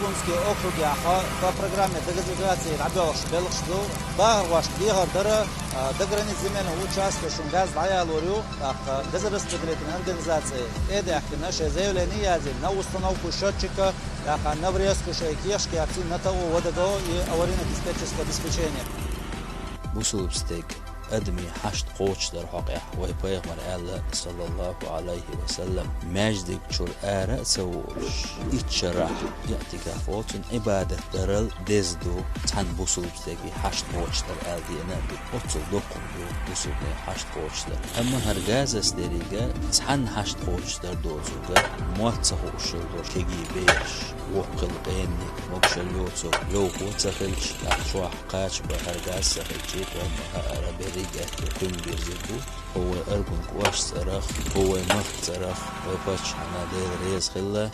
Стокгольмский округ по программе дегазификации рабёш белшду багваш дигардара до границ земельного участка шунгаз лаялорю газораспределительной организации это наше заявление на установку счетчика на врезку шейкешки на того водого и аварийно-диспетчерское обеспечение. Busulubstek admi hasht qo'chlar haqi va payg'ambar Allah sallallohu alayhi va sallam majdik chur ara sawush itchara i'tikafotun ibadatlaral dezdu tan busulubsteki hasht qo'chlar aldiyana otul doqundu busulubne hasht qo'chlar amma hargazasteriga tan hasht qo'chlar dozuga muatsahu ushuldur kegi besh وقل قيني مبشلوتو لو قوتخلش أحشوح قاش بهرقاس سخلشيت ومها أرابيريجا كل بيزيبو هو أرقن قواش صراخ هو مخ صراخ وفاش حنا دير ريز خلا